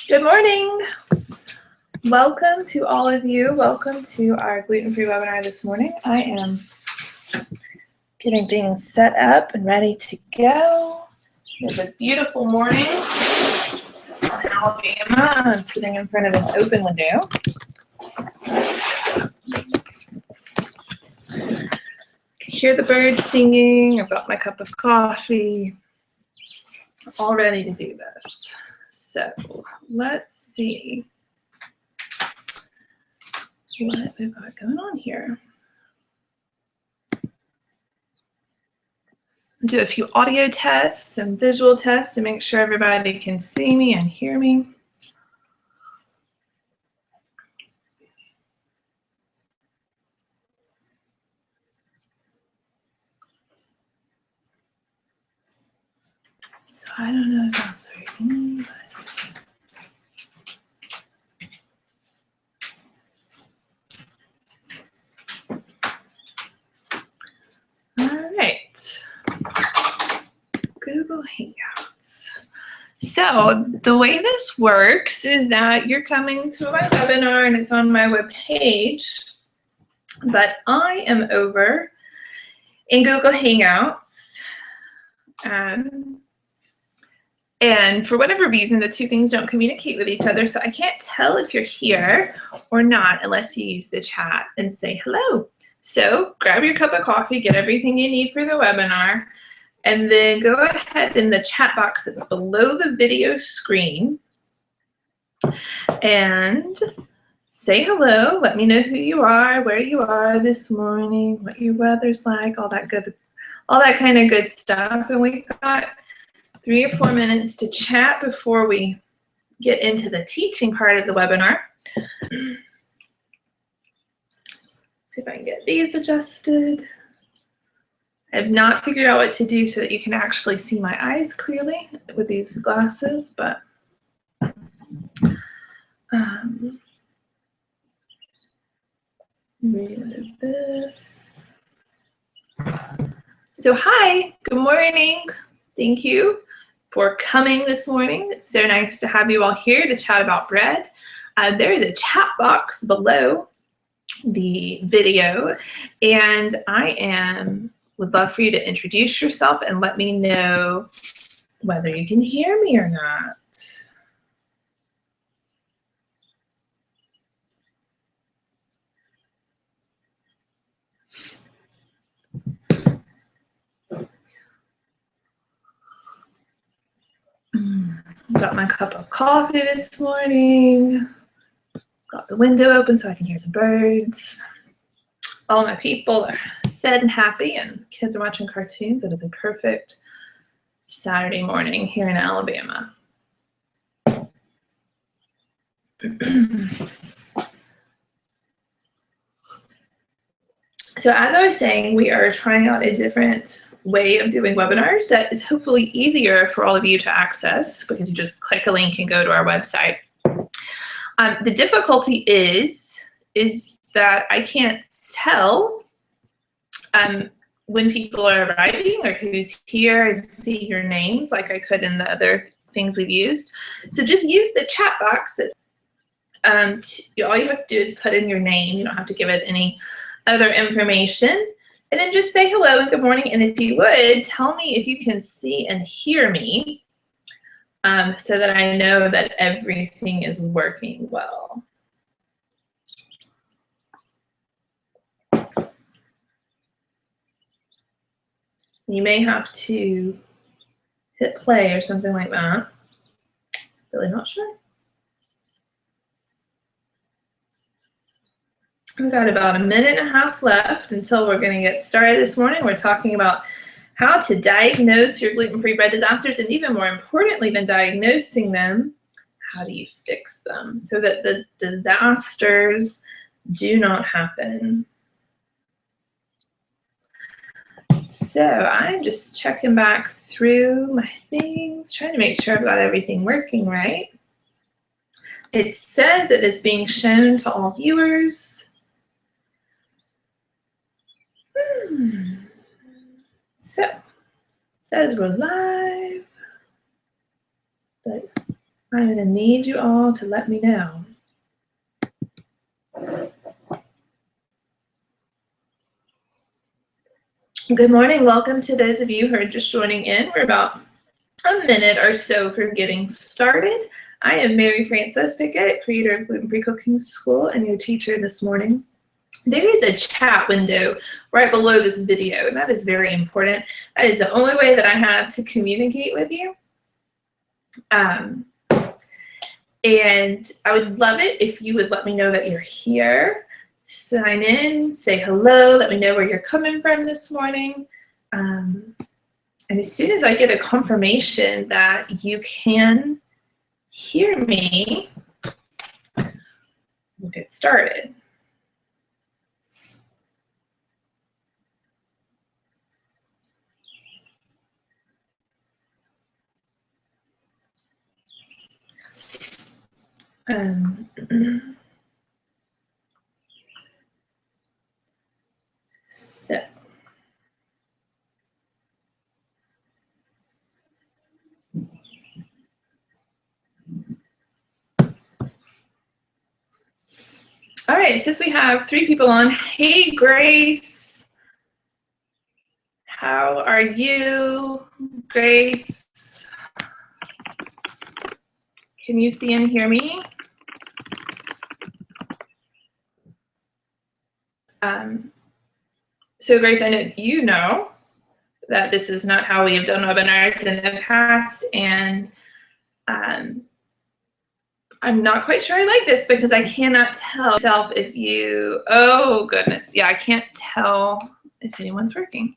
Good morning. Welcome to all of you. Welcome to our gluten-free webinar this morning. I am getting things set up and ready to go. It's a beautiful morning in Alabama. I'm sitting in front of an open window. I can hear the birds singing. I've got my cup of coffee. All ready to do this. So let's see what we've got going on here. Do a few audio tests and visual tests to make sure everybody can see me and hear me. So I don't know if that's working, but all right. Google Hangouts. So the way this works is that you're coming to my webinar and it's on my webpage, but I am over in Google Hangouts. And for whatever reason, the two things don't communicate with each other, so I can't tell if you're here or not unless you use the chat and say hello. So grab your cup of coffee, get everything you need for the webinar, and then go ahead in the chat box that's below the video screen and say hello. Let me know who you are, where you are this morning, what your weather's like, all that kind of good stuff. And we've got 3 or 4 minutes to chat before we get into the teaching part of the webinar. See if I can get these adjusted. I have not figured out what to do so that you can actually see my eyes clearly with these glasses, but remove this. So hi, good morning. Thank you for coming this morning. It's so nice to have you all here to chat about bread. There is a chat box below the video, and I would love for you to introduce yourself and let me know whether you can hear me or not. Got my cup of coffee this morning. Got the window open so I can hear the birds. All my people are fed and happy, and kids are watching cartoons. It is a perfect Saturday morning here in Alabama. So as I was saying, we are trying out a different way of doing webinars that is hopefully easier for all of you to access because you just click a link and go to our website. The difficulty is that I can't tell when people are arriving or who's here and see your names like I could in the other things we've used. So just use the chat box. That all you have to do is put in your name. You don't have to give it any other information. And then just say hello and good morning. And if you would, tell me if you can see and hear me so that I know that everything is working well. You may have to hit play or something like that. Really not sure. We've got about 1.5 minutes left until we're going to get started this morning. We're talking about how to diagnose your gluten-free bread disasters, and even more importantly than diagnosing them, how do you fix them so that the disasters do not happen. So I'm just checking back through my things, trying to make sure I've got everything working right. It says it is being shown to all viewers. So it says we're live, but I'm going to need you all to let me know. Good morning. Welcome to those of you who are just joining in. We're about a minute or so for getting started. I am Mary Frances Pickett, creator of Gluten-Free Cooking School, and your teacher this morning. There is a chat window right below this video, and that is very important. That is the only way that I have to communicate with you. And I would love it if you would let me know that you're here. Sign in, say hello, let me know where you're coming from this morning. And as soon as I get a confirmation that you can hear me, we'll get started. So. All right, since we have 3 people on, hey Grace, how are you? Grace, can you see and hear me? So Grace, I know you know that this is not how we have done webinars in the past, and I'm not quite sure I like this because I cannot tell myself if you, oh goodness, yeah, I can't tell if anyone's working.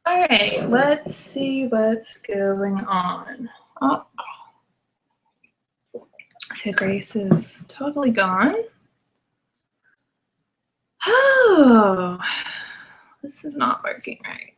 All right, let's see what's going on. Oh, so Grace is totally gone. Oh, this is not working right.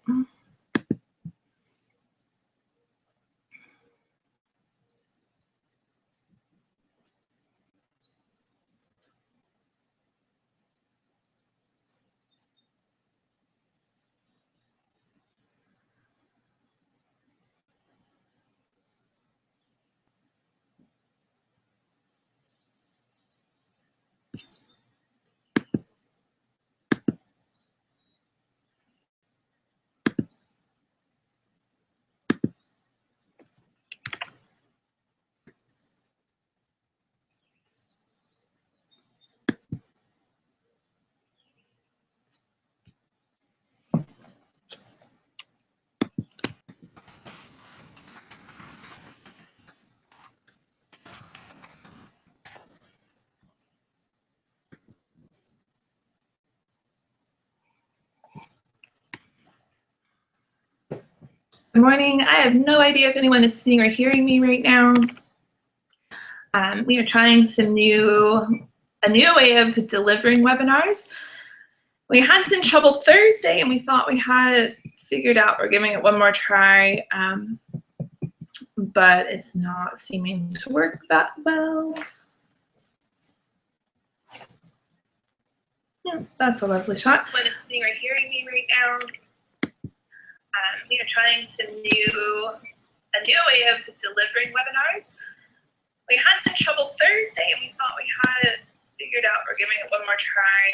Good morning. I have no idea if anyone is seeing or hearing me right now. We are trying a new way of delivering webinars. We had some trouble Thursday and we thought we had it figured out. We're giving it one more try, but it's not seeming to work that well. Yeah, that's a lovely shot. If anyone is seeing or hearing me right now. We are trying a new way of delivering webinars. We had some trouble Thursday and we thought we had it figured out. We're giving it one more try,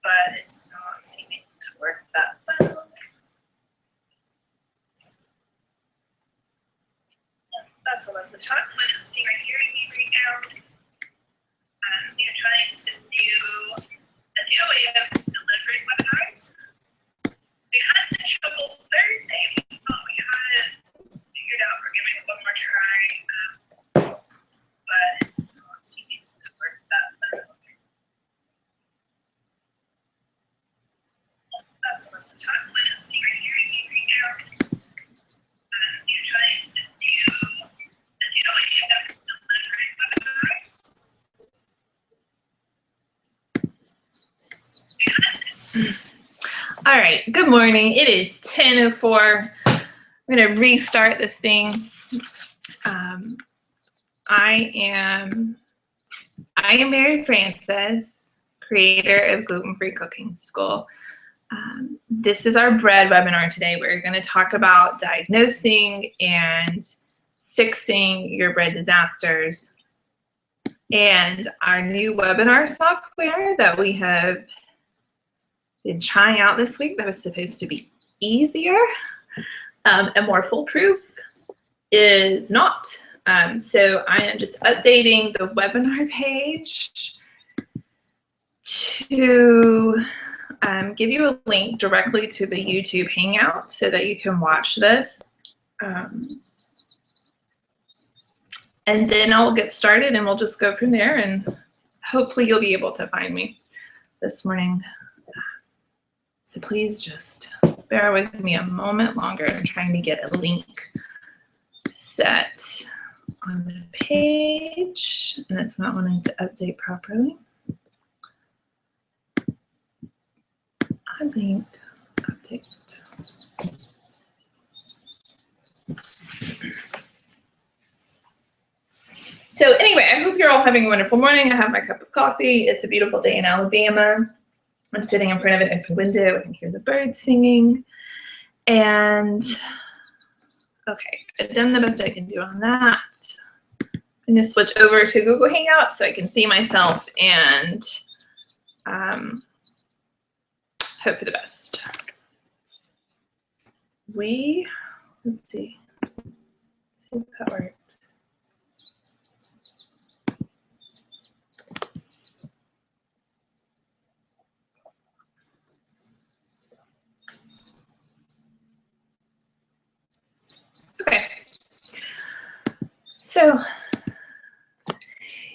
but it's not seeming to work that well. Yeah, that's a lovely shot. What is sitting right here at me right now? You're trying to do a new way of delivering webinars. We had some trouble Thursday. We thought we had it figured out. We're giving it one more try. But let's see if it works that. That's a lovely shot. What is sitting right here at me right now? You're trying to do a new way of delivering webinars. All right, good morning. It is 10:04. I'm going to restart this thing. I am Mary Frances, creator of Gluten-Free Cooking School. This is our bread webinar today. We're going to talk about diagnosing and fixing your bread disasters and our new webinar software that we have been trying out this week that was supposed to be easier and more foolproof is not. So I am just updating the webinar page to give you a link directly to the YouTube Hangout so that you can watch this. And then I'll get started and we'll just go from there, and hopefully you'll be able to find me this morning. So please just bear with me a moment longer. I'm trying to get a link set on the page, and it's not wanting to update properly. A link update. So anyway, I hope you're all having a wonderful morning. I have my cup of coffee. It's a beautiful day in Alabama. I'm sitting in front of an open window. I can hear the birds singing. And okay, I've done the best I can do on that. I'm going to switch over to Google Hangout so I can see myself and hope for the best. Let's see if that works. Okay, so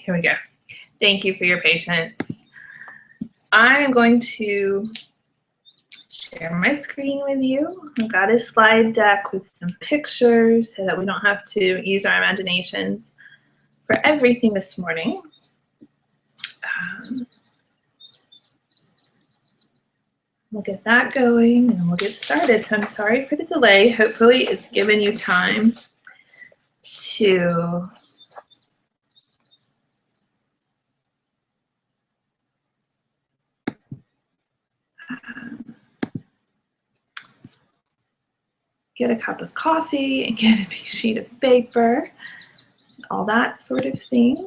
here we go. Thank you for your patience. I am going to share my screen with you. I've got a slide deck with some pictures so that we don't have to use our imaginations for everything this morning. We'll get that going and we'll get started. So I'm sorry for the delay. Hopefully it's given you time to get a cup of coffee and get a sheet of paper, all that sort of thing.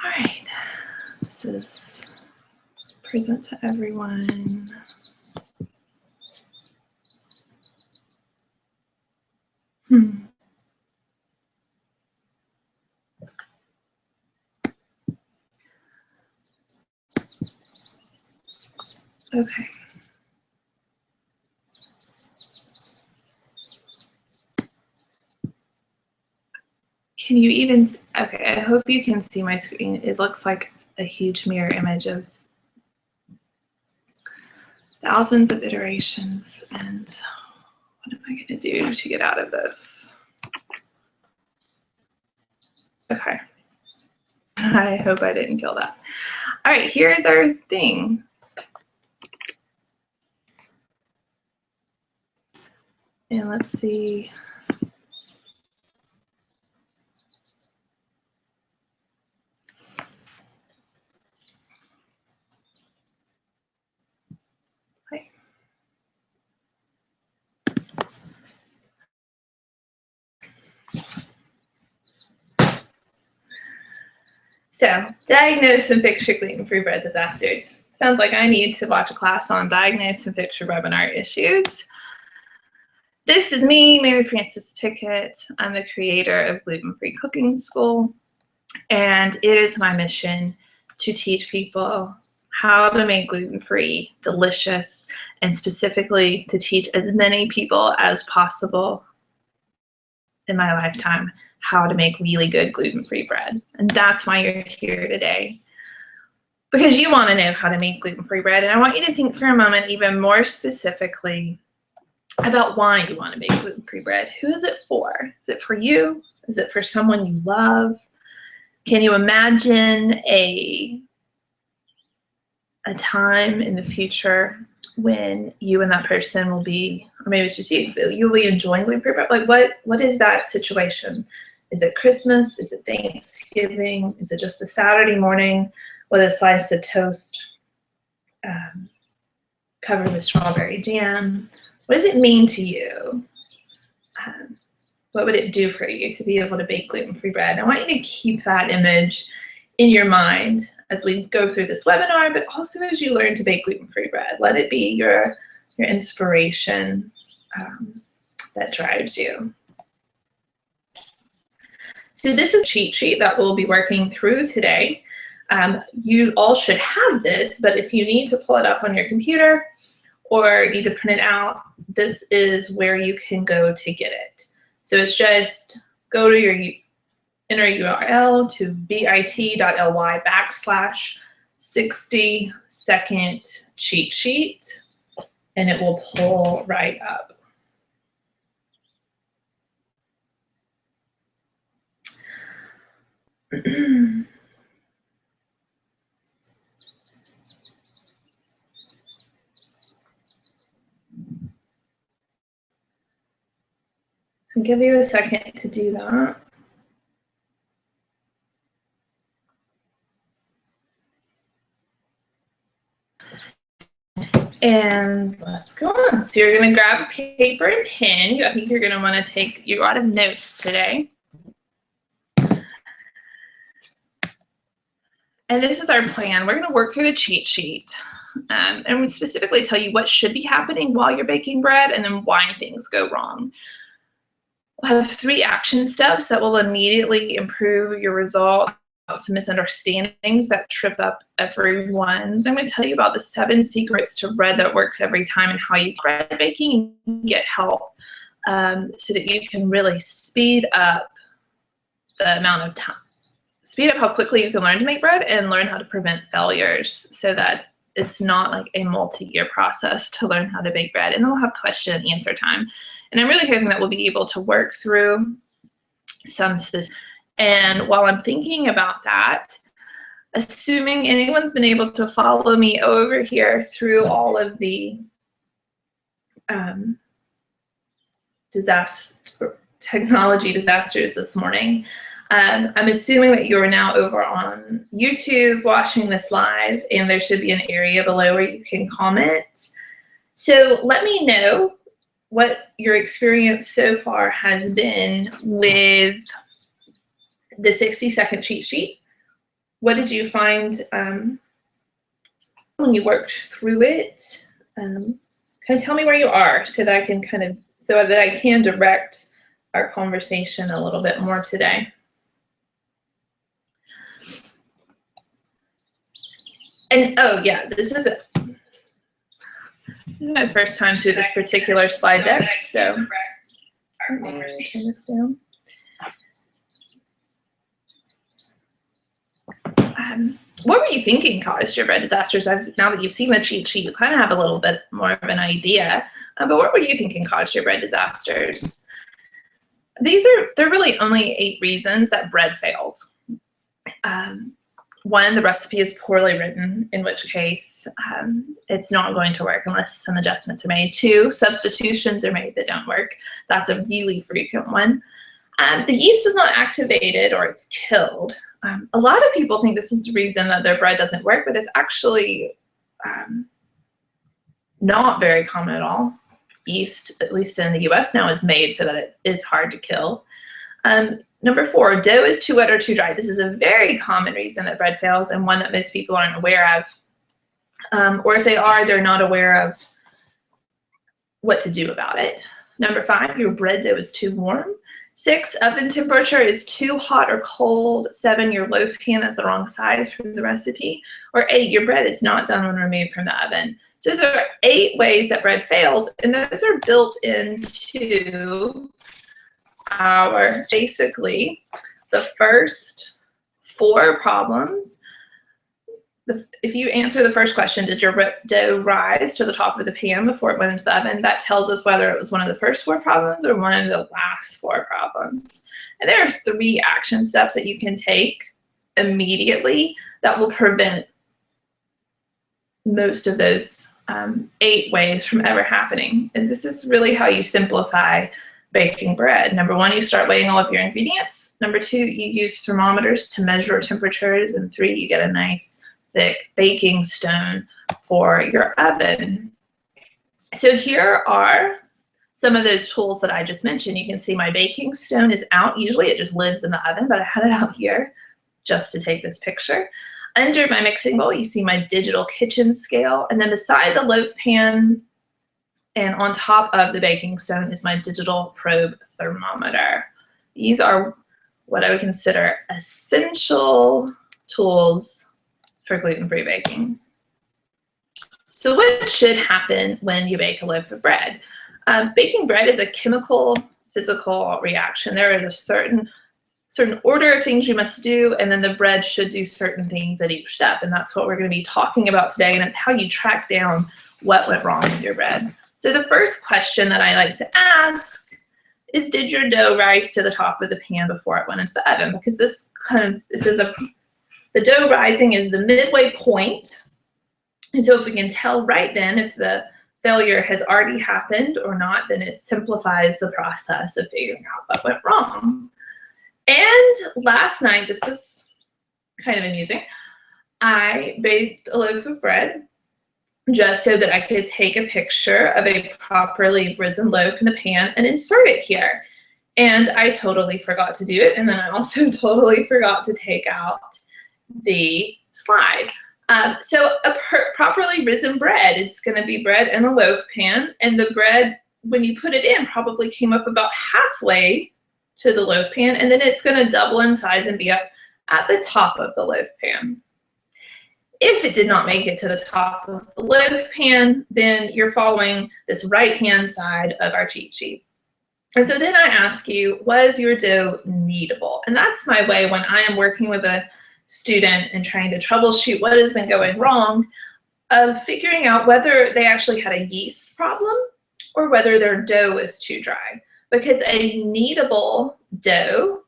All right, this is present to everyone. Okay. Can you even, okay, I hope you can see my screen. It looks like a huge mirror image of thousands of iterations. And what am I going to do to get out of this? Okay. I hope I didn't kill that. All right, here's our thing. And let's see. So, diagnose and fix your gluten-free bread disasters. Sounds like I need to watch a class on diagnose and fix your webinar issues. This is me, Mary Frances Pickett. I'm the creator of Gluten-Free Cooking School, and it is my mission to teach people how to make gluten-free delicious, and specifically to teach as many people as possible in my lifetime how to make really good gluten-free bread. And that's why you're here today, because you want to know how to make gluten-free bread. And I want you to think for a moment even more specifically about why you want to make gluten-free bread. Who is it for? Is it for you? Is it for someone you love? Can you imagine a time in the future when you and that person will be, or maybe it's just you'll be enjoying gluten-free bread? Like what is that situation? Is it Christmas? Is it Thanksgiving? Is it just a Saturday morning with a slice of toast covered with strawberry jam? What does it mean to you? What would it do for you to be able to bake gluten-free bread? I want you to keep that image in your mind as we go through this webinar, but also as you learn to bake gluten-free bread. Let it be your inspiration that drives you. So this is a cheat sheet that we'll be working through today. You all should have this, but if you need to pull it up on your computer or need to print it out, this is where you can go to get it. So it's just go to your enter URL to bit.ly/60-second cheat sheet, and it will pull right up. I'll give you a second to do that. And let's go on. So you're going to grab a paper and pen. I think you're going to want to take a lot of notes today. And this is our plan. We're going to work through the cheat sheet. And we specifically tell you what should be happening while you're baking bread and then why things go wrong. We'll have 3 action steps that will immediately improve your results. Some misunderstandings that trip up everyone. I'm going to tell you about the 7 secrets to bread that works every time and how you bread baking and get help so that you can really speed up the amount of time. Speed up how quickly you can learn to make bread and learn how to prevent failures so that it's not like a multi-year process to learn how to bake bread. And then we'll have question and answer time. And I'm really hoping that we'll be able to work through some specific. And while I'm thinking about that, assuming anyone's been able to follow me over here through all of the technology disasters this morning, I'm assuming that you're now over on YouTube watching this live, and there should be an area below where you can comment. So let me know what your experience so far has been with the 60-second cheat sheet. What did you find when you worked through it? Kind of tell me where you are so that I can direct our conversation a little bit more today. And oh yeah, this is my first time through this particular slide deck, so let me turn this down. What were you thinking caused your bread disasters? Now that you've seen the cheat sheet, you kind of have a little bit more of an idea. But what were you thinking caused your bread disasters? They're really only 8 reasons that bread fails. 1, the recipe is poorly written, in which case it's not going to work unless some adjustments are made. 2, substitutions are made that don't work. That's a really frequent one. The yeast is not activated or it's killed. A lot of people think this is the reason that their bread doesn't work, but it's actually not very common at all. Yeast, at least in the US now, is made so that it is hard to kill. Number 4, dough is too wet or too dry. This is a very common reason that bread fails and one that most people aren't aware of. Or if they are, they're not aware of what to do about it. Number 5, your bread dough is too warm. 6, oven temperature is too hot or cold. 7, your loaf pan is the wrong size for the recipe. Or 8, your bread is not done when removed from the oven. So those are 8 ways that bread fails, and those are built into our, basically, the first 4 problems. If you answer the first question, did your dough rise to the top of the pan before it went into the oven, that tells us whether it was one of the first 4 problems or one of the last 4 problems. And there are 3 action steps that you can take immediately that will prevent most of those 8 ways from ever happening. And this is really how you simplify baking bread. Number 1, you start weighing all of your ingredients. Number 2, you use thermometers to measure temperatures. And 3, you get a nice thick baking stone for your oven. So here are some of those tools that I just mentioned. You can see my baking stone is out. Usually it just lives in the oven, but I had it out here just to take this picture. Under my mixing bowl, you see my digital kitchen scale. And then beside the loaf pan and on top of the baking stone is my digital probe thermometer. These are what I would consider essential tools for gluten-free baking. So what should happen when you bake a loaf of bread? Baking bread is a chemical, physical reaction. There is a certain order of things you must do, and then the bread should do certain things at each step, and that's what we're going to be talking about today, and it's how you track down what went wrong with your bread. So the first question that I like to ask is, did your dough rise to the top of the pan before it went into the oven? Because the dough rising is the midway point. And so if we can tell right then if the failure has already happened or not, then it simplifies the process of figuring out what went wrong. And last night, this is kind of amusing, I baked a loaf of bread just so that I could take a picture of a properly risen loaf in the pan and insert it here. And I totally forgot to do it. And then I also totally forgot to take out the slide. So a properly risen bread is going to be bread in a loaf pan, and the bread, when you put it in, probably came up about halfway to the loaf pan, and then it's going to double in size and be up at the top of the loaf pan. If it did not make it to the top of the loaf pan, then you're following this right-hand side of our cheat sheet. And so then I ask you, was your dough kneadable? And that's my way when I am working with a student and trying to troubleshoot what has been going wrong, of figuring out whether they actually had a yeast problem or whether their dough is too dry. Because a kneadable dough,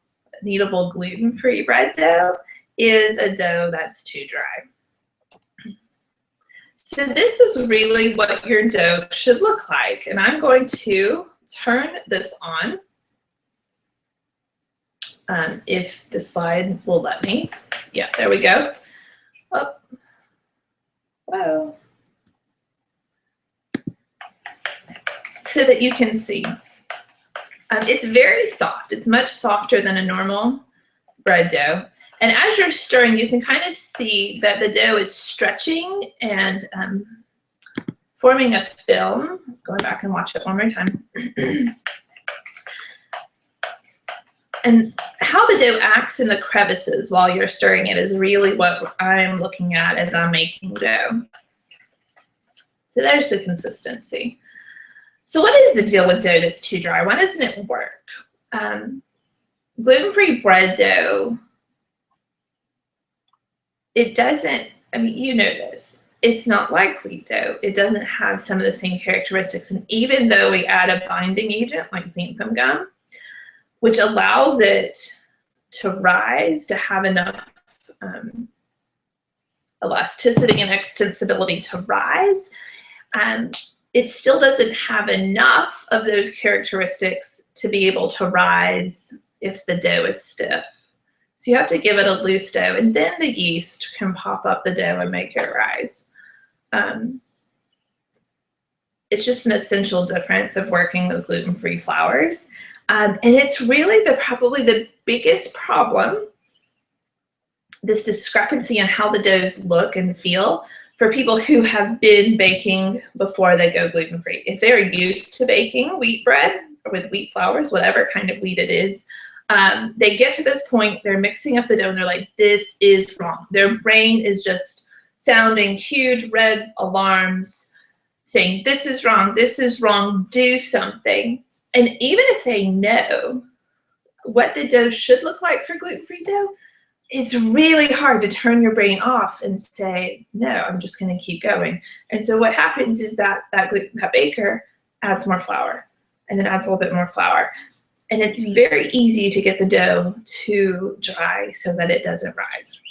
kneadable gluten-free bread dough, is a dough that's too dry. So this is really what your dough should look like. And I'm going to turn this on. If the slide will let me. Yeah, there we go. Oh. Whoa. So that you can see. It's very soft. It's much softer than a normal bread dough. And as you're stirring, you can kind of see that the dough is stretching and forming a film. Going back and watch it one more time. And how the dough acts in the crevices while you're stirring it is really what I'm looking at as I'm making dough. So there's the consistency. So what is the deal with dough that's too dry? Why doesn't it work? Gluten-free bread dough, it doesn't, I mean, you know this. It's not like wheat dough. It doesn't have some of the same characteristics. And even though we add a binding agent like xanthan gum, which allows it to rise, to have enough elasticity and extensibility to rise, it still doesn't have enough of those characteristics to be able to rise if the dough is stiff. So you have to give it a loose dough, and then the yeast can pop up the dough and make it rise. It's just an essential difference of working with gluten-free flours. And it's really probably the biggest problem, this discrepancy in how the doughs look and feel for people who have been baking before they go gluten-free. If they're used to baking wheat bread or with wheat flours, whatever kind of wheat it is, they get to this point, they're mixing up the dough and they're like, this is wrong. Their brain is just sounding huge red alarms saying, this is wrong, do something. And even if they know what the dough should look like for gluten-free dough, it's really hard to turn your brain off and say, no, I'm just going to keep going. And so what happens is that baker adds more flour and then adds a little bit more flour. And it's very easy to get the dough too dry so that it doesn't rise.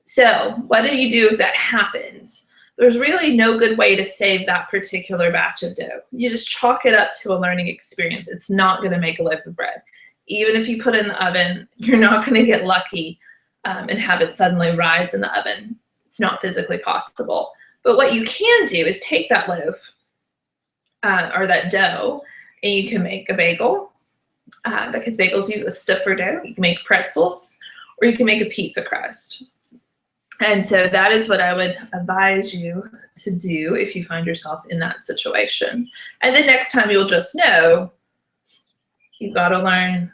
So what do you do if that happens? There's really no good way to save that particular batch of dough. You just chalk it up to a learning experience. It's not going to make a loaf of bread. Even if you put it in the oven, you're not going to get lucky and have it suddenly rise in the oven. It's not physically possible. But what you can do is take that loaf or that dough, and you can make a bagel because bagels use a stiffer dough. You can make pretzels, or you can make a pizza crust. And so that is what I would advise you to do if you find yourself in that situation. And then next time you'll just know you've got to learn.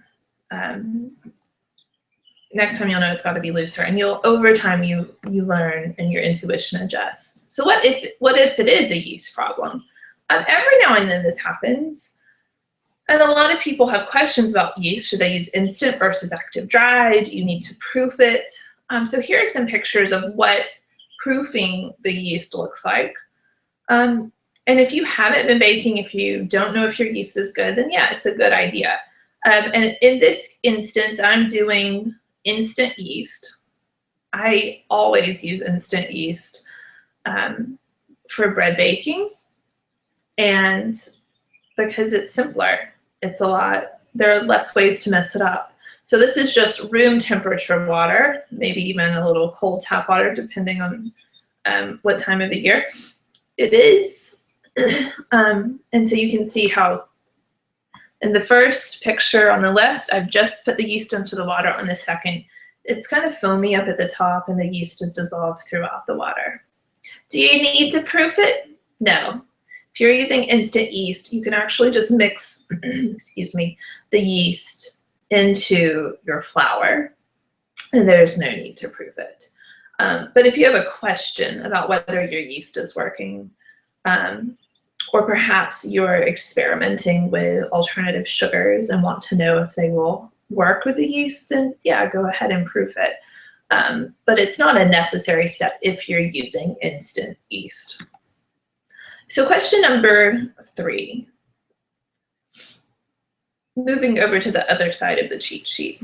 Next time you'll know it's got to be looser, and over time you learn and your intuition adjusts. So what if it is a yeast problem? Every now and then this happens, and a lot of people have questions about yeast. Should they use instant versus active dry? Do you need to proof it? So here are some pictures of what proofing the yeast looks like. And if you haven't been baking, if you don't know if your yeast is good, then yeah, it's a good idea. And in this instance, I'm doing instant yeast. I always use instant yeast for bread baking. And because it's simpler, there are less ways to mess it up. So this is just room temperature water, maybe even a little cold tap water, depending on what time of the year it is. And so you can see how in the first picture on the left, I've just put the yeast into the water. On the second, it's kind of foamy up at the top and the yeast is dissolved throughout the water. Do you need to proof it? No. If you're using instant yeast, you can actually just mix, excuse me, the yeast into your flour, and there's no need to proof it. But if you have a question about whether your yeast is working, or perhaps you're experimenting with alternative sugars and want to know if they will work with the yeast, then yeah, go ahead and proof it. But it's not a necessary step if you're using instant yeast. So question number 3, moving over to the other side of the cheat sheet.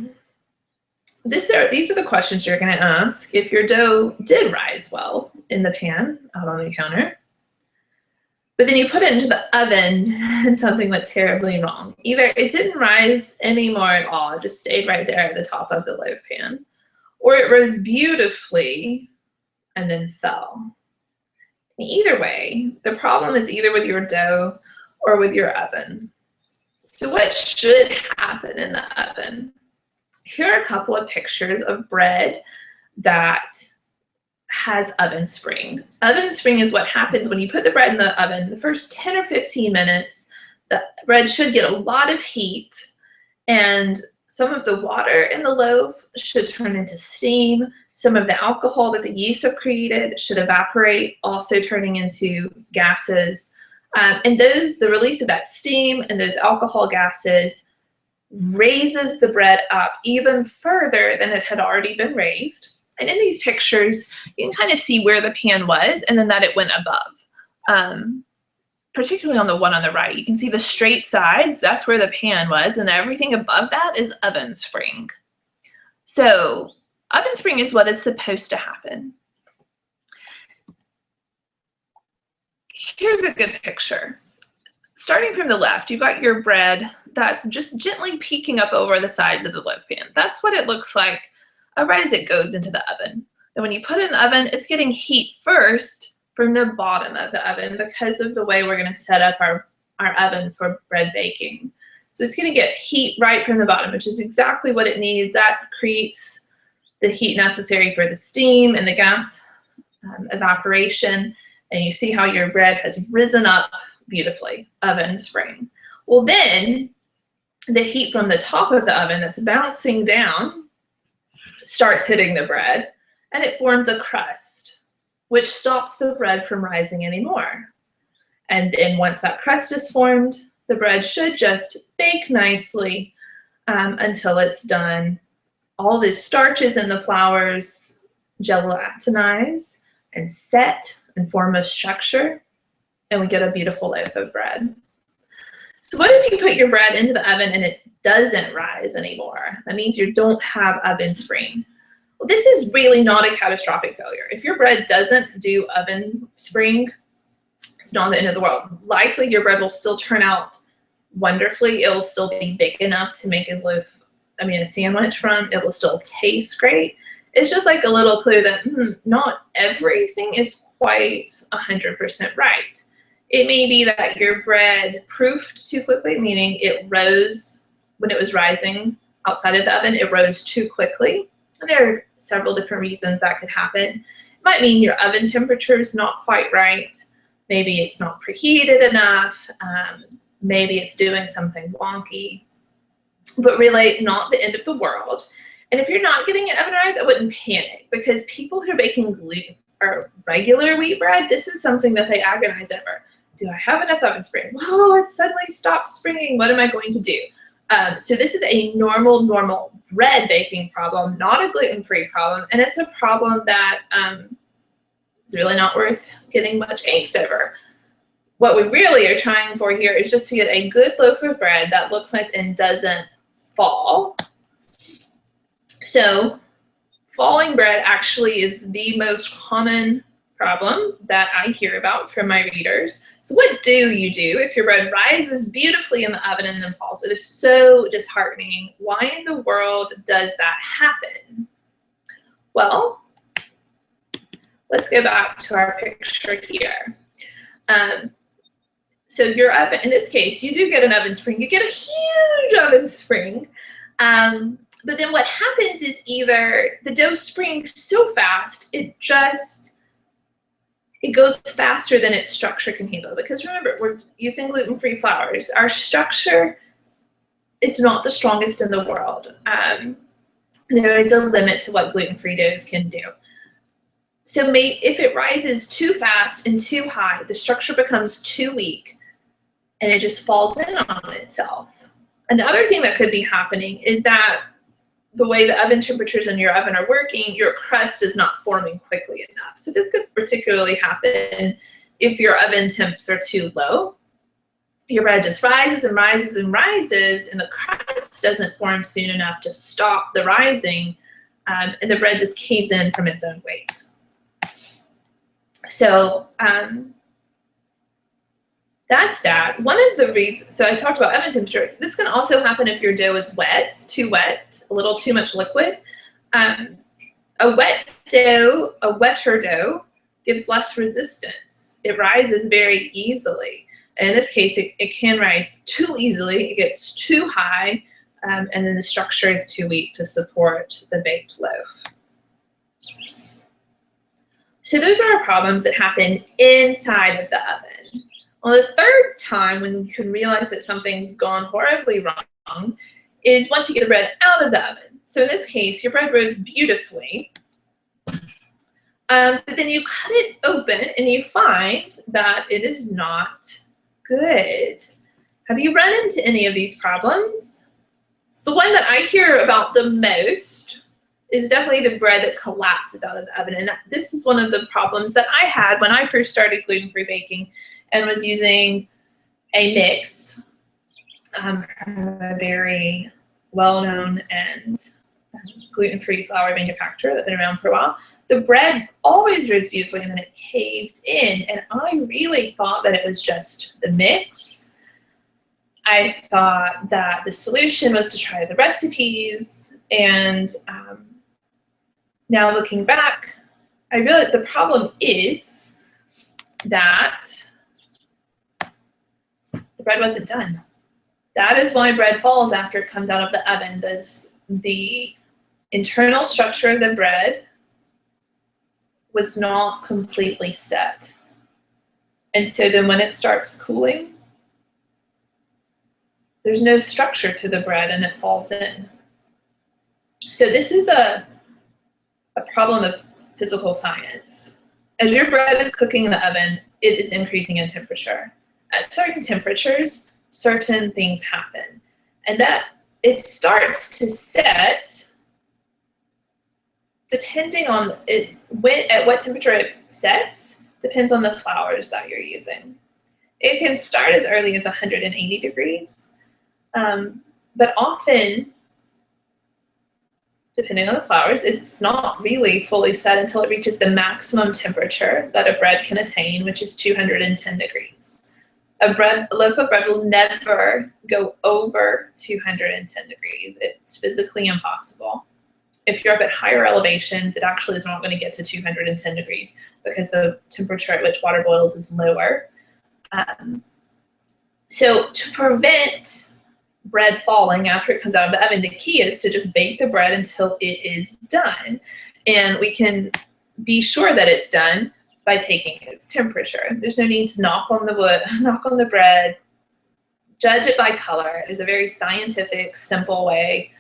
These are the questions you're going to ask if your dough did rise well in the pan out on the counter, but then you put it into the oven and something went terribly wrong. Either it didn't rise anymore at all, it just stayed right there at the top of the loaf pan, or it rose beautifully and then fell. Either way, the problem is either with your dough or with your oven. So what should happen in the oven? Here are a couple of pictures of bread that has oven spring. Oven spring is what happens when you put the bread in the oven. The first 10 or 15 minutes, the bread should get a lot of heat, and some of the water in the loaf should turn into steam. Some of the alcohol that the yeast have created should evaporate, also turning into gases. And the release of that steam and those alcohol gases raises the bread up even further than it had already been raised. And in these pictures, you can kind of see where the pan was and then that it went above. Particularly on the one on the right, you can see the straight sides, that's where the pan was, and everything above that is oven spring. So oven spring is what is supposed to happen. Here's a good picture. Starting from the left, you've got your bread that's just gently peeking up over the sides of the loaf pan. That's what it looks like right as it goes into the oven. And when you put it in the oven, it's getting heat first from the bottom of the oven because of the way we're going to set up our oven for bread baking. So it's going to get heat right from the bottom, which is exactly what it needs. That creates the heat necessary for the steam and the gas evaporation, and you see how your bread has risen up beautifully, oven spring. Well, then the heat from the top of the oven that's bouncing down starts hitting the bread, and it forms a crust, which stops the bread from rising anymore. And then once that crust is formed, the bread should just bake nicely until it's done. All the starches in the flours gelatinize and set and form a structure, and we get a beautiful loaf of bread. So what if you put your bread into the oven and it doesn't rise anymore? That means you don't have oven spring. Well, this is really not a catastrophic failure. If your bread doesn't do oven spring, it's not the end of the world. Likely your bread will still turn out wonderfully. It will still be big enough to make a sandwich from. It will still taste great. It's just like a little clue that not everything is quite 100% right. It may be that your bread proofed too quickly, meaning it rose when it was rising outside of the oven, it rose too quickly. And there are several different reasons that could happen. It might mean your oven temperature is not quite right. Maybe it's not preheated enough. Maybe it's doing something wonky. But really, not the end of the world. And if you're not getting it ovenized, I wouldn't panic, because people who are baking gluten or regular wheat bread, this is something that they agonize over. Do I have enough oven spring? Whoa, it suddenly stopped springing. What am I going to do? So this is a normal bread baking problem, not a gluten-free problem. And it's a problem that is really not worth getting much angst over. What we really are trying for here is just to get a good loaf of bread that looks nice and doesn't fall. So falling bread actually is the most common problem that I hear about from my readers. So what do you do if your bread rises beautifully in the oven and then falls? It is so disheartening. Why in the world does that happen? Well, let's go back to our picture here. So your oven, in this case, you do get an oven spring. You get a huge oven spring. But then what happens is either the dough springs so fast, it goes faster than its structure can handle. Because remember, we're using gluten-free flours. Our structure is not the strongest in the world. There is a limit to what gluten-free doughs can do. So if it rises too fast and too high, the structure becomes too weak, and it just falls in on itself. Another thing that could be happening is that the way the oven temperatures in your oven are working, your crust is not forming quickly enough. So this could particularly happen if your oven temps are too low. Your bread just rises and rises and rises, and the crust doesn't form soon enough to stop the rising, and the bread just caves in from its own weight. So that's that. One of the reasons, so I talked about oven temperature. This can also happen if your dough is wet, too wet, a little too much liquid. A wetter dough gives less resistance. It rises very easily. And in this case, it can rise too easily. It gets too high, and then the structure is too weak to support the baked loaf. So those are our problems that happen inside of the oven. Well, the third time when you can realize that something's gone horribly wrong is once you get the bread out of the oven. So in this case, your bread rose beautifully, but then you cut it open and you find that it is not good. Have you run into any of these problems? The one that I hear about the most is definitely the bread that collapses out of the oven. And this is one of the problems that I had when I first started gluten-free baking and was using a mix from a very well-known and gluten-free flour manufacturer that's been around for a while. The bread always rose beautifully, and then it caved in, and I really thought that it was just the mix. I thought that the solution was to try the recipes, and now looking back, I realized the problem is that the bread wasn't done. That is why bread falls after it comes out of the oven. The internal structure of the bread was not completely set. And so then when it starts cooling, there's no structure to the bread and it falls in. So this is a problem of physical science. As your bread is cooking in the oven, it is increasing in temperature. At certain temperatures, certain things happen. And that it starts to set depending on it, at what temperature it sets, depends on the flours that you're using. It can start as early as 180 degrees, but often, depending on the flours, it's not really fully set until it reaches the maximum temperature that a bread can attain, which is 210 degrees. A loaf of bread will never go over 210 degrees. It's physically impossible. If you're up at higher elevations, it actually is not going to get to 210 degrees because the temperature at which water boils is lower. So to prevent bread falling after it comes out of the oven, the key is to just bake the bread until it is done. And we can be sure that it's done by taking its temperature. There's no need to knock on the wood, knock on the bread, judge it by color. There's a very scientific, simple way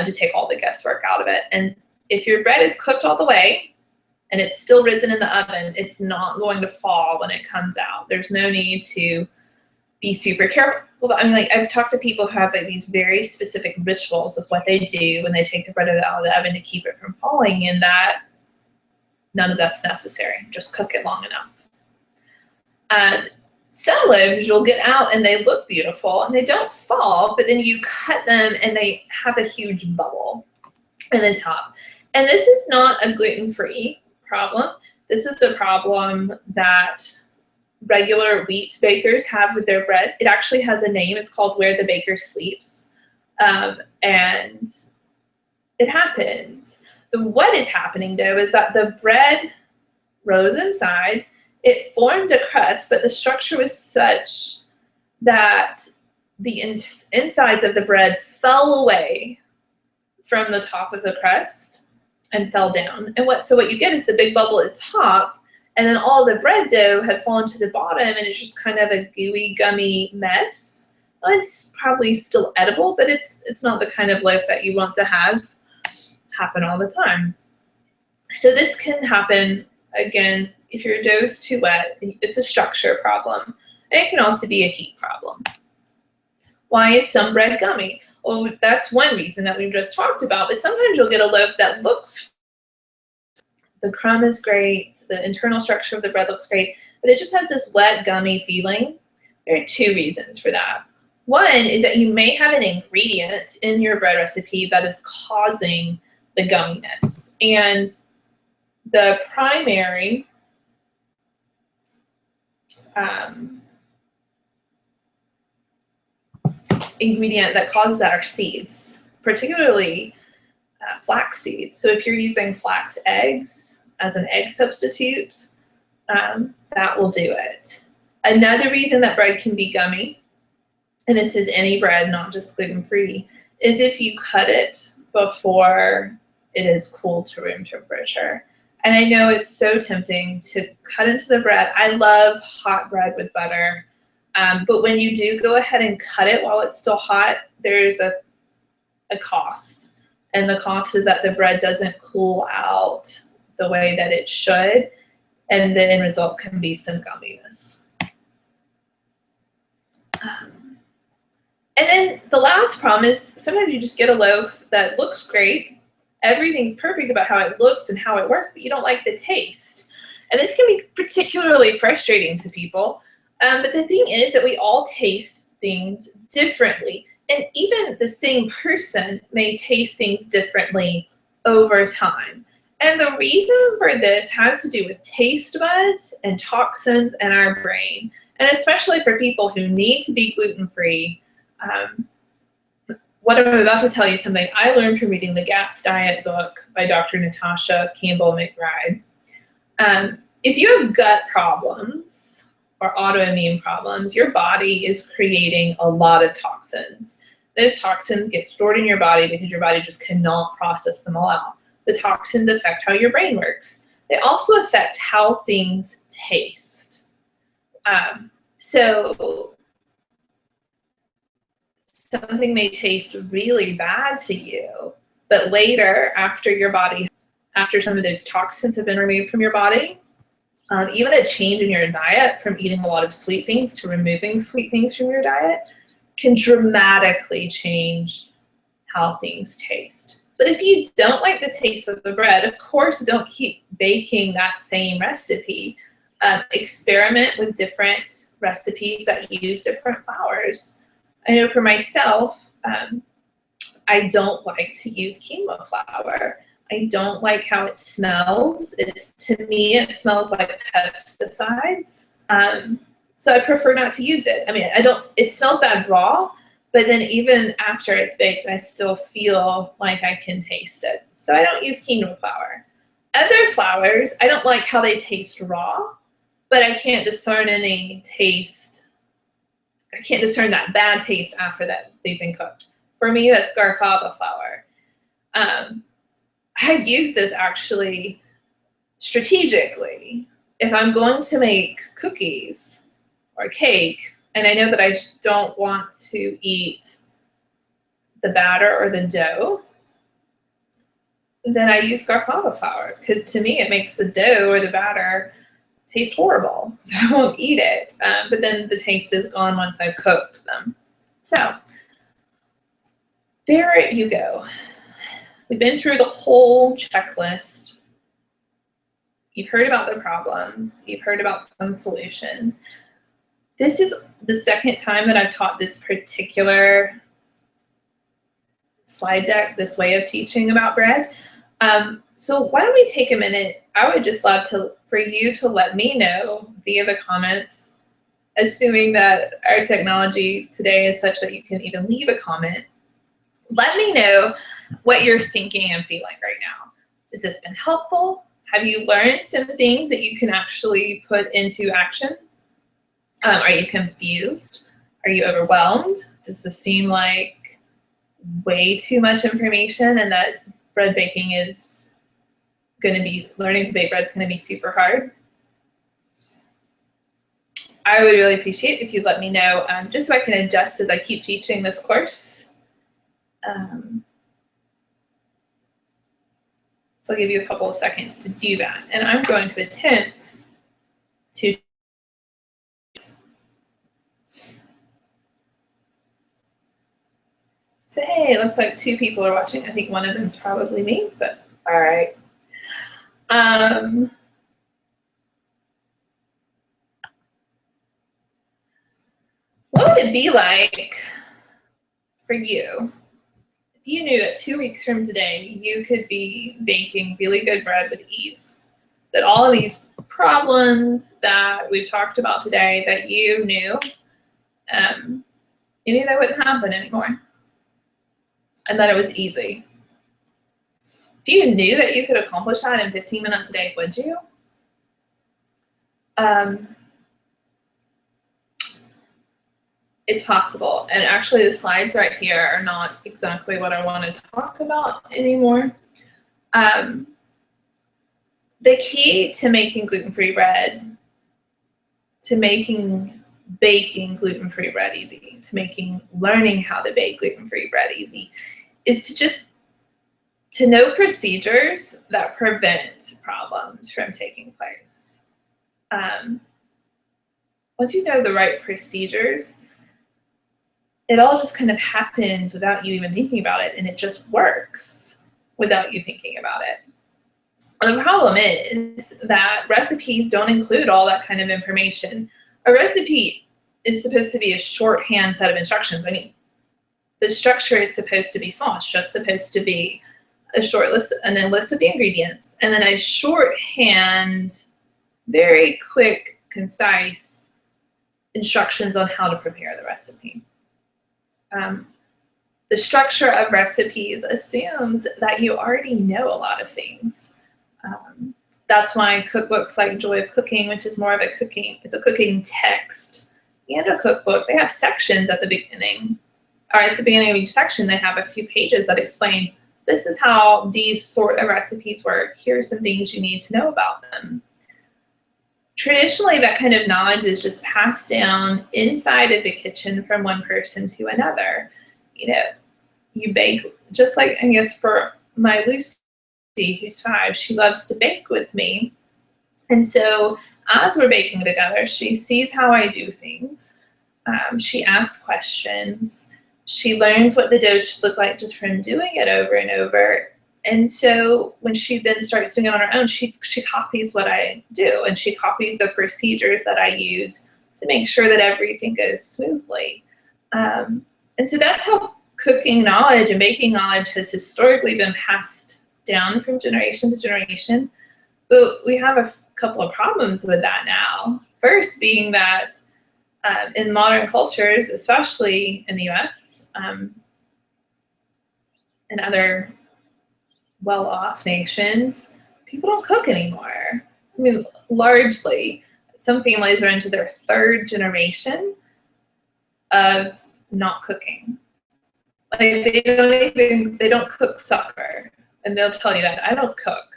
to take all the guesswork out of it. And if your bread is cooked all the way and it's still risen in the oven, it's not going to fall when it comes out. There's no need to be super careful. I mean, like, I've talked to people who have like these very specific rituals of what they do when they take the bread out of the oven to keep it from falling, and that none of that's necessary. Just cook it long enough. Some loaves you'll get out and they look beautiful and they don't fall, but then you cut them and they have a huge bubble in the top. And this is not a gluten-free problem. This is the problem that regular wheat bakers have with their bread. It actually has a name. It's called Where the Baker Sleeps. And it happens. What is happening, though, is that the bread rose inside. It formed a crust, but the structure was such that the insides of the bread fell away from the top of the crust and fell down. And so what you get is the big bubble at the top, and then all the bread dough had fallen to the bottom, and it's just kind of a gooey, gummy mess. Well, it's probably still edible, but it's not the kind of loaf that you want to have happen all the time. So this can happen, again, if your dough's too wet. It's a structure problem, and it can also be a heat problem. Why is some bread gummy? Well, that's one reason that we've just talked about, but sometimes you'll get a loaf that looks, the crumb is great, the internal structure of the bread looks great, but it just has this wet, gummy feeling. There are two reasons for that. One is that you may have an ingredient in your bread recipe that is causing the gumminess, and the primary ingredient that causes that are seeds, particularly flax seeds. So if you're using flax eggs as an egg substitute, that will do it. Another reason that bread can be gummy, and this is any bread, not just gluten-free, is if you cut it before it is cooled to room temperature. And I know it's so tempting to cut into the bread. I love hot bread with butter. But when you do go ahead and cut it while it's still hot, there's a cost. And the cost is that the bread doesn't cool out the way that it should. And the end result can be some gumminess. And then the last problem is sometimes you just get a loaf that looks great. Everything's perfect about how it looks and how it works, but you don't like the taste. And this can be particularly frustrating to people. But the thing is that we all taste things differently. And even the same person may taste things differently over time. And the reason for this has to do with taste buds and toxins in our brain. And especially for people who need to be gluten-free, what I'm about to tell you is something I learned from reading the GAPS Diet book by Dr. Natasha Campbell McBride. If you have gut problems or autoimmune problems, your body is creating a lot of toxins. Those toxins get stored in your body because your body just cannot process them all out. The toxins affect how your brain works. they also affect how things taste. So something may taste really bad to you, but later, after some of those toxins have been removed from your body, even a change in your diet from eating a lot of sweet things to removing sweet things from your diet can dramatically change how things taste. But if you don't like the taste of the bread, of course, don't keep baking that same recipe. Experiment with different recipes that use different flours. I know for myself, I don't like to use quinoa flour. I don't like how it smells. To me, it smells like pesticides. So I prefer not to use it. I mean, it smells bad raw, but then even after it's baked, I still feel like I can taste it. So I don't use quinoa flour. Other flours, I don't like how they taste raw, but I can't discern any taste. I can't discern that bad taste after that they've been cooked. For me, that's garfava flour. I use this actually strategically. If I'm going to make cookies or cake, and I know that I don't want to eat the batter or the dough, then I use garfava flour, because to me it makes the dough or the batter taste horrible, so I won't eat it. But then the taste is gone once I've cooked them. So there you go. We've been through the whole checklist. You've heard about the problems. You've heard about some solutions. This is the second time that I've taught this particular slide deck, this way of teaching about bread. So why don't we take a minute? I would just love for you to let me know via the comments, assuming that our technology today is such that you can even leave a comment. Let me know what you're thinking and feeling right now. Has this been helpful? Have you learned some things that you can actually put into action? Are you confused? Are you overwhelmed? Does this seem like way too much information and that bread baking is going to be, learning to bake bread is going to be super hard? I would really appreciate if you let me know, just so I can adjust as I keep teaching this course. So I'll give you a couple of seconds to do that. And I'm going to attempt to. So hey, it looks like 2 people are watching. I think one of them is probably me, but all right. What would it be like for you if you knew that 2 weeks from today you could be baking really good bread with ease? That all of these problems that we've talked about today that you knew that wouldn't happen anymore, and that it was easy. If you knew that you could accomplish that in 15 minutes a day, would you? It's possible. And actually the slides right here are not exactly what I want to talk about anymore. The key to making gluten-free bread, to making baking gluten-free bread easy, to learning how to bake gluten-free bread easy, is to know procedures that prevent problems from taking place. Once you know the right procedures, it all just kind of happens without you even thinking about it, and it just works without you thinking about it. And the problem is that recipes don't include all that kind of information. A recipe is supposed to be a shorthand set of instructions. I mean, the structure is supposed to be small. It's just supposed to be a short list and a list of the ingredients, and then a shorthand, very quick, concise instructions on how to prepare the recipe. The structure of recipes assumes that you already know a lot of things. That's why cookbooks like Joy of Cooking, which is more of it's a cooking text, and a cookbook, they have sections at the beginning, or at the beginning of each section, they have a few pages that explain this is how these sort of recipes work. Here are some things you need to know about them. Traditionally, that kind of knowledge is just passed down inside of the kitchen from one person to another. You know, you bake, just like, I guess, for my Lucy, who's 5, she loves to bake with me. And so as we're baking together, she sees how I do things. She asks questions. She learns what the dough should look like just from doing it over and over. And so when she then starts doing it on her own, she copies what I do, and she copies the procedures that I use to make sure that everything goes smoothly. And so that's how cooking knowledge and baking knowledge has historically been passed down from generation to generation. But we have a couple of problems with that now. First being that in modern cultures, especially in the US and other well-off nations, people don't cook anymore. I mean, largely, some families are into their 3rd generation of not cooking. Like they don't cook supper, and they'll tell you that I don't cook.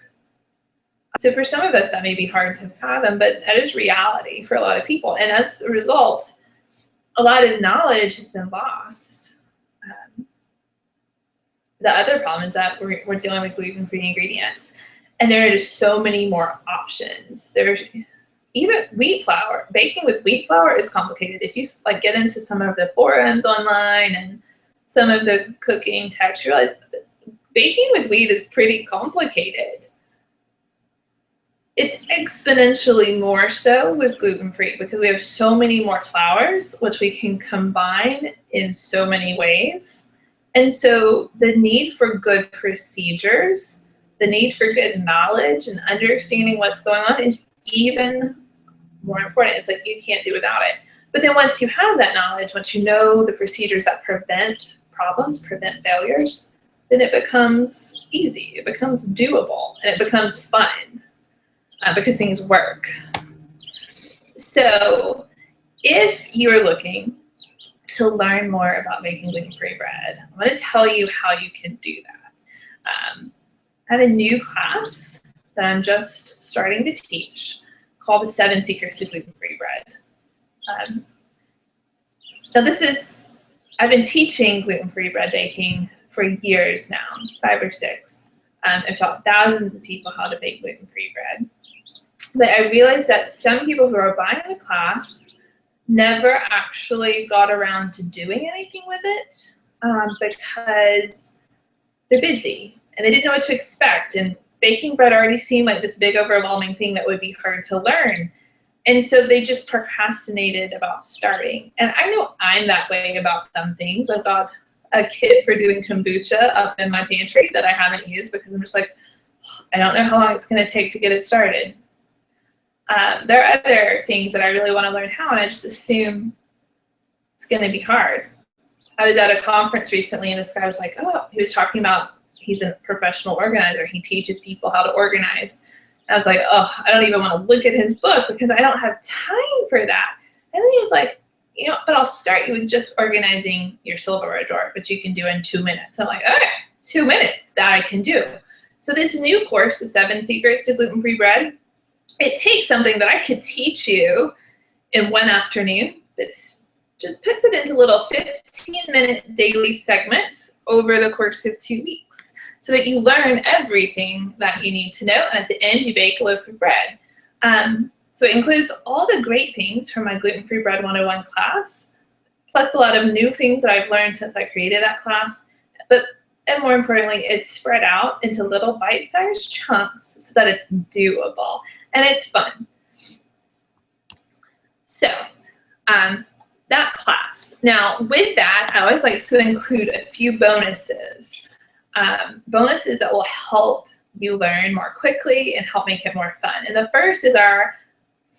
So for some of us, that may be hard to fathom, but that is reality for a lot of people. And as a result, a lot of knowledge has been lost. The other problem is that we're dealing with gluten-free ingredients, and there are just so many more options. There's even wheat flour. Baking with wheat flour is complicated. If you like get into some of the forums online and some of the cooking texts, you realize baking with wheat is pretty complicated. It's exponentially more so with gluten-free because we have so many more flours, which we can combine in so many ways. And so the need for good procedures, the need for good knowledge and understanding what's going on is even more important. It's like you can't do without it. But then once you have that knowledge, once you know the procedures that prevent problems, prevent failures, then it becomes easy, it becomes doable, and it becomes fun because things work. So if you're looking to learn more about making gluten-free bread, I'm going to tell you how you can do that. I have a new class that I'm just starting to teach called the 7 Secrets to Gluten-Free Bread. Now I've been teaching gluten-free bread baking for years now, 5 or 6. I've taught thousands of people how to bake gluten-free bread. But I realized that some people who are buying the class never actually got around to doing anything with it because they're busy and they didn't know what to expect. And baking bread already seemed like this big overwhelming thing that would be hard to learn. And so they just procrastinated about starting. And I know I'm that way about some things. I've got a kit for doing kombucha up in my pantry that I haven't used because I'm just like, I don't know how long it's going to take to get it started. There are other things that I really want to learn how, and I just assume it's going to be hard. I was at a conference recently, and this guy was like, he was talking about he's a professional organizer. He teaches people how to organize. And I was like, I don't even want to look at his book because I don't have time for that. And then he was like, but I'll start you with just organizing your silverware drawer, which you can do in 2 minutes. I'm like, okay, 2 minutes, that I can do. So this new course, the 7 Secrets to Gluten-Free Bread, it takes something that I could teach you in one afternoon. It just puts it into little 15-minute daily segments over the course of 2 weeks so that you learn everything that you need to know. And at the end, you bake a loaf of bread. So it includes all the great things from my Gluten-Free Bread 101 class, plus a lot of new things that I've learned since I created that class. And more importantly, it's spread out into little bite-sized chunks so that it's doable. And it's fun. So that class. Now with that, I always like to include a few bonuses. Bonuses that will help you learn more quickly and help make it more fun. And the first is our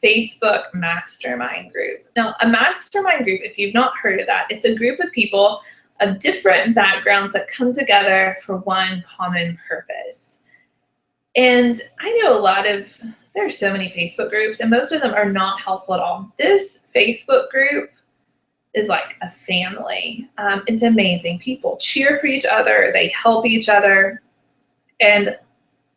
Facebook Mastermind group. Now a mastermind group, if you've not heard of that, it's a group of people of different backgrounds that come together for one common purpose. And I know there are so many Facebook groups, and most of them are not helpful at all. This Facebook group is like a family. It's amazing. People cheer for each other, they help each other, and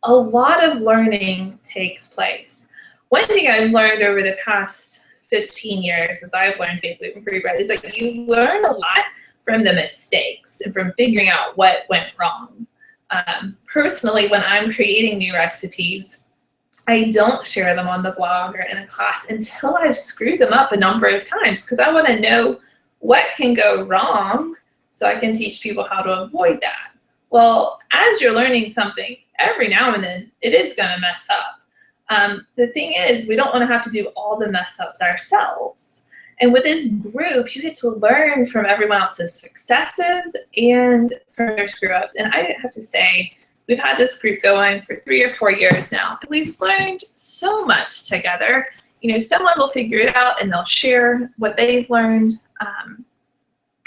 a lot of learning takes place. One thing I've learned over the past 15 years as I've learned to make gluten-free bread is that you learn a lot from the mistakes and from figuring out what went wrong. Personally, when I'm creating new recipes, I don't share them on the blog or in a class until I've screwed them up a number of times, because I want to know what can go wrong so I can teach people how to avoid that. Well, as you're learning something, every now and then it is going to mess up. The thing is, we don't want to have to do all the mess ups ourselves. And with this group, you get to learn from everyone else's successes and from their screw ups. And I have to say, we've had this group going for 3 or 4 years now. We've learned so much together. You know, someone will figure it out and they'll share what they've learned.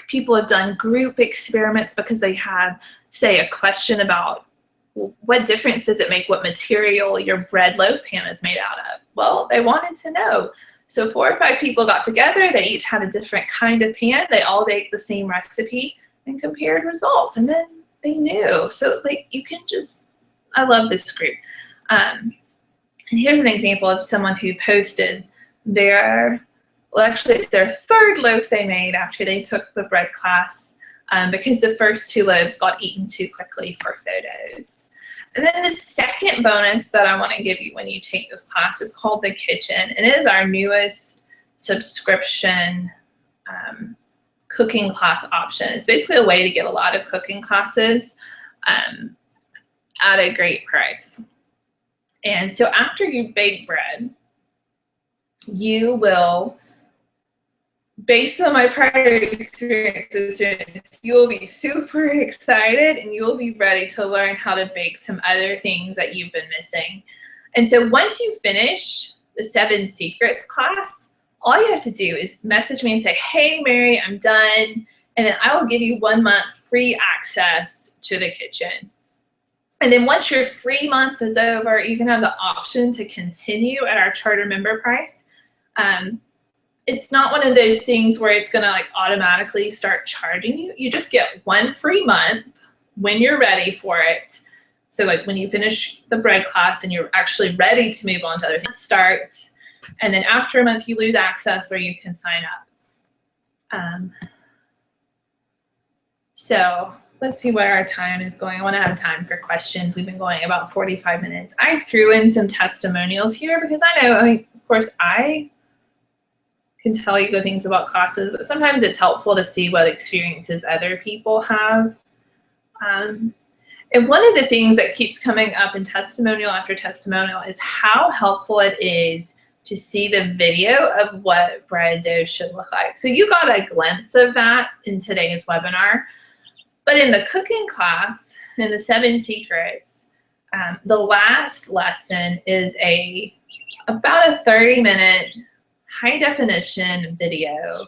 People have done group experiments because they had, say, a question about, well, what difference does it make what material your bread loaf pan is made out of? Well, they wanted to know. So 4 or 5 people got together. They each had a different kind of pan. They all baked the same recipe and compared results. And then they knew. So like, you can just, I love this group. And here's an example of someone who posted their, well, actually it's their 3rd loaf they made after they took the bread class, because the first 2 loaves got eaten too quickly for photos. And then the second bonus that I want to give you when you take this class is called The Kitchen. And it is our newest subscription cooking class option. It's basically a way to get a lot of cooking classes at a great price. And so after you bake bread, you will, based on my prior experience with students, you will be super excited and you will be ready to learn how to bake some other things that you've been missing. And so once you finish the 7 Secrets class, all you have to do is message me and say, hey, Mary, I'm done. And then I will give you 1 month free access to the kitchen. And then once your free month is over, you can have the option to continue at our charter member price. It's not one of those things where it's gonna like automatically start charging you. You just get 1 free month when you're ready for it. So like when you finish the bread class and you're actually ready to move on to other things, starts. And then after a month, you lose access or you can sign up. So let's see where our time is going. I want to have time for questions. We've been going about 45 minutes. I threw in some testimonials here because I know, I mean, of course, I can tell you good things about classes, but sometimes it's helpful to see what experiences other people have. And one of the things that keeps coming up in testimonial after testimonial is how helpful it is to see the video of what bread dough should look like. So you got a glimpse of that in today's webinar. But in the cooking class, in the 7 Secrets, the last lesson is about a 30-minute high-definition video,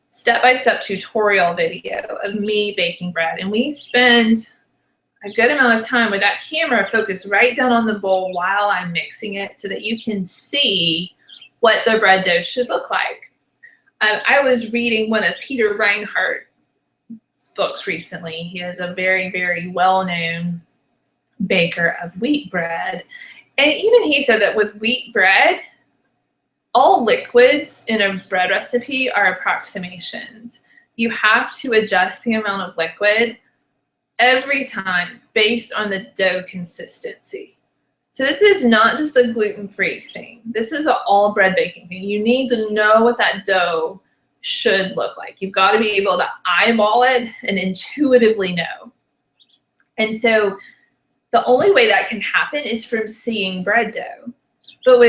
step-by-step tutorial video of me baking bread. And we spend a good amount of time with that camera focused right down on the bowl while I'm mixing it so that you can see what the bread dough should look like. I was reading one of Peter Reinhardt's books recently. He is a very, very well-known baker of wheat bread. And even he said that with wheat bread, all liquids in a bread recipe are approximations. You have to adjust the amount of liquid every time based on the dough consistency. So this is not just a gluten-free thing. This is an all bread baking thing. You need to know what that dough should look like. You've got to be able to eyeball it and intuitively know. And so the only way that can happen is from seeing bread dough. But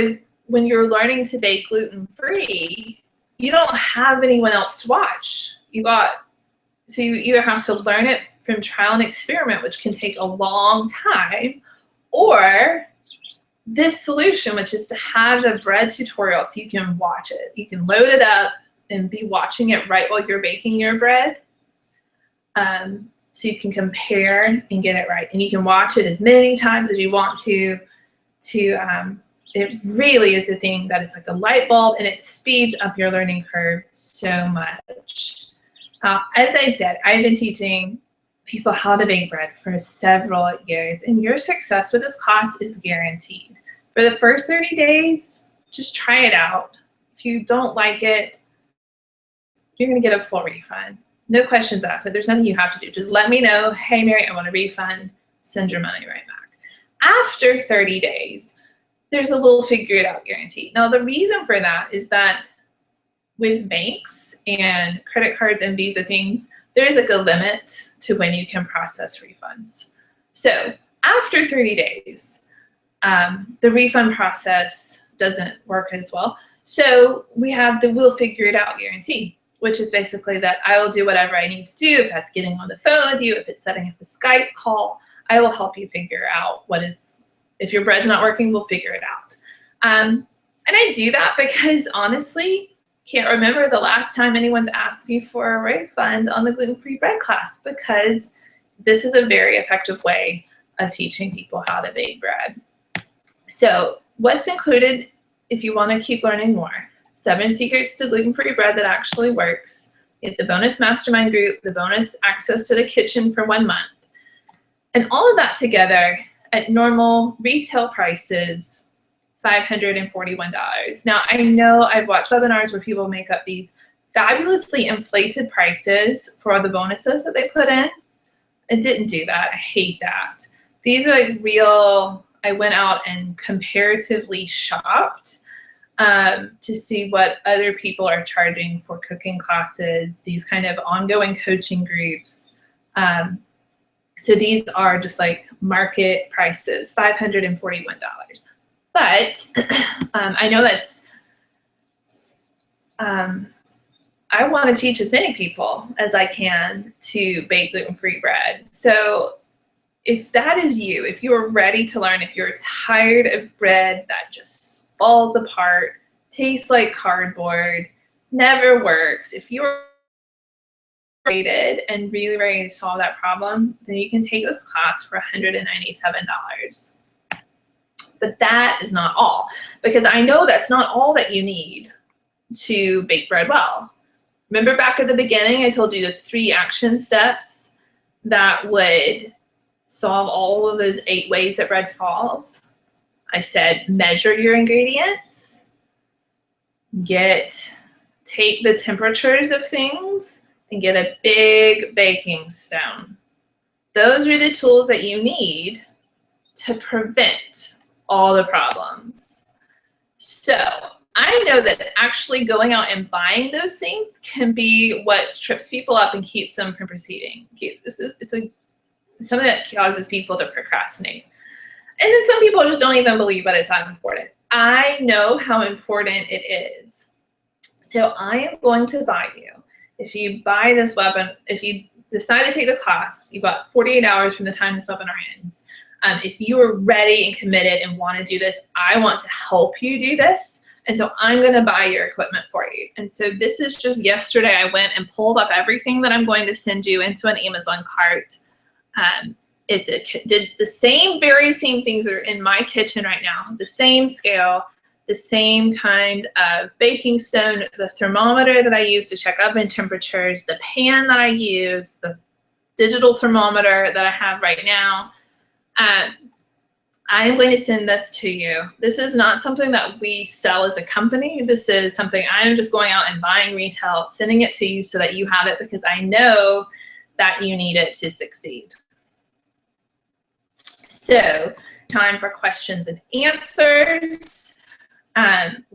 when you're learning to bake gluten-free, you don't have anyone else to watch. So you either have to learn it from trial and experiment, which can take a long time, or this solution, which is to have a bread tutorial so you can watch it. You can load it up and be watching it right while you're baking your bread. So you can compare and get it right. And you can watch it as many times as you want to it really is the thing that is like a light bulb, and it speeds up your learning curve so much. As I said, I've been teaching people how to bake bread for several years, and your success with this class is guaranteed. For the first 30 days, just try it out. If you don't like it, you're going to get a full refund. No questions asked. There's nothing you have to do. Just let me know, hey, Mary, I want a refund. Send your money right back. After 30 days, there's a little figure it out guarantee. Now, the reason for that is that with banks and credit cards and Visa things, there is like a limit to when you can process refunds. So after 30 days, the refund process doesn't work as well. So we have the we'll figure it out guarantee, which is basically that I will do whatever I need to do. If that's getting on the phone with you, if it's setting up a Skype call, I will help you figure out if your bread's not working, we'll figure it out. And I do that because honestly, can't remember the last time anyone's asked me for a refund on the gluten-free bread class, because this is a very effective way of teaching people how to bake bread. So what's included if you want to keep learning more? 7 secrets to gluten-free bread that actually works. You get the bonus mastermind group, the bonus access to the kitchen for 1 month. And all of that together at normal retail prices, $541. Now, I know I've watched webinars where people make up these fabulously inflated prices for all the bonuses that they put in. I didn't do that. I hate that. These are like real, I went out and comparatively shopped to see what other people are charging for cooking classes, these kind of ongoing coaching groups. So these are just like market prices, $541. But I know that's, I want to teach as many people as I can to bake gluten-free bread. So if that is you, if you are ready to learn, if you're tired of bread that just falls apart, tastes like cardboard, never works, if you're rated and really ready to solve that problem, then you can take this class for $197. But that is not all, because I know that's not all that you need to bake bread well. Remember back at the beginning, I told you the 3 action steps that would solve all of those 8 ways that bread falls. I said, measure your ingredients, take the temperatures of things, and get a big baking stone. Those are the tools that you need to prevent all the problems. So I know that actually going out and buying those things can be what trips people up and keeps them from proceeding. It's something that causes people to procrastinate. And then some people just don't even believe that it's that important. I know how important it is. So I am going to buy you, if you buy this webinar, if you decide to take the class, you've got 48 hours from the time this webinar ends. If you are ready and committed and want to do this, I want to help you do this. And so I'm going to buy your equipment for you. And so this is just yesterday I went and pulled up everything that I'm going to send you into an Amazon cart. Did the very same things that are in my kitchen right now, the same scale, the same kind of baking stone, the thermometer that I use to check oven temperatures, the pan that I use, the digital thermometer that I have right now. I am going to send this to you. This is not something that we sell as a company. This is something I'm just going out and buying retail, sending it to you so that you have it, because I know that you need it to succeed. So, time for questions and answers.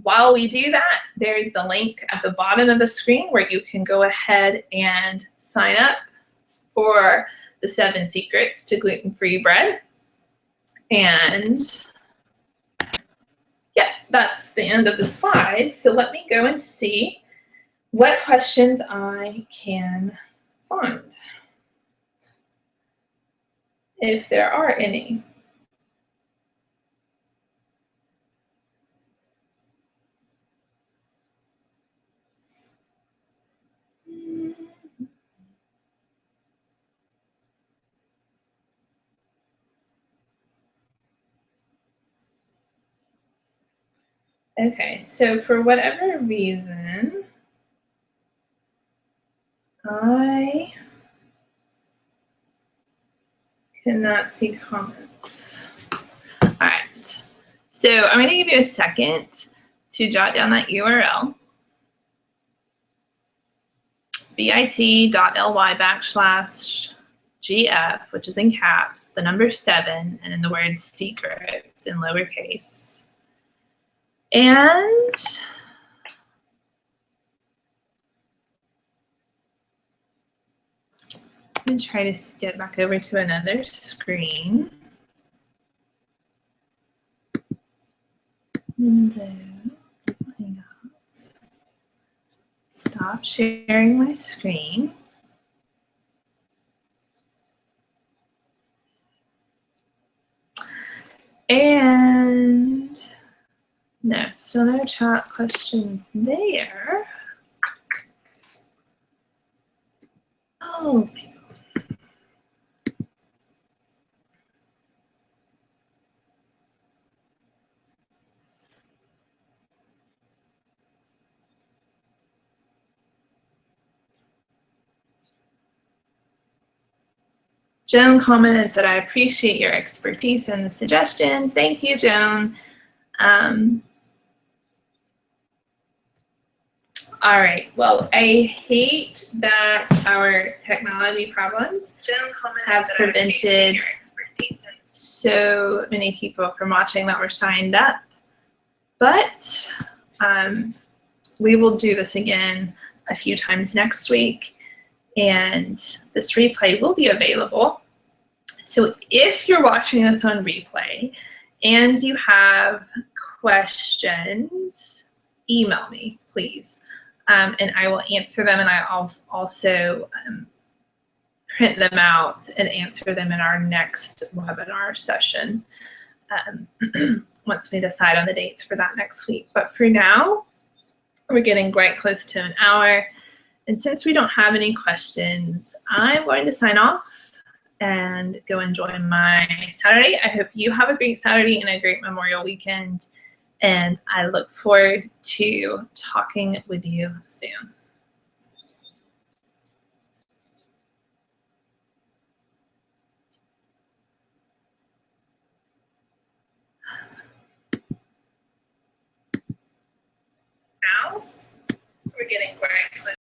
While we do that, there's the link at the bottom of the screen where you can go ahead and sign up for the 7 secrets to gluten-free bread. And yeah, that's the end of the slide. So let me go and see what questions I can find, if there are any. Okay, so for whatever reason, I cannot see comments. All right, so I'm going to give you a second to jot down that URL, bit.ly/GF, which is in caps, the number 7, and then the word secrets in lowercase. And I'm going to try to get back over to another screen. Window, hang on. Stop sharing my screen. And no, still no chat questions there. Oh, Joan commented and said, I appreciate your expertise and the suggestions. Thank you, Joan. All right, well, I hate that our technology problems have prevented so many people from watching that were signed up. But we will do this again a few times next week, and this replay will be available. So if you're watching this on replay and you have questions, email me, please, and I will answer them, and I'll also print them out and answer them in our next webinar session once we decide on the dates for that next week. But for now, we're getting quite close to an hour. And since we don't have any questions, I'm going to sign off and go enjoy my Saturday. I hope you have a great Saturday and a great Memorial weekend. And I look forward to talking with you soon. Now, we're getting very close.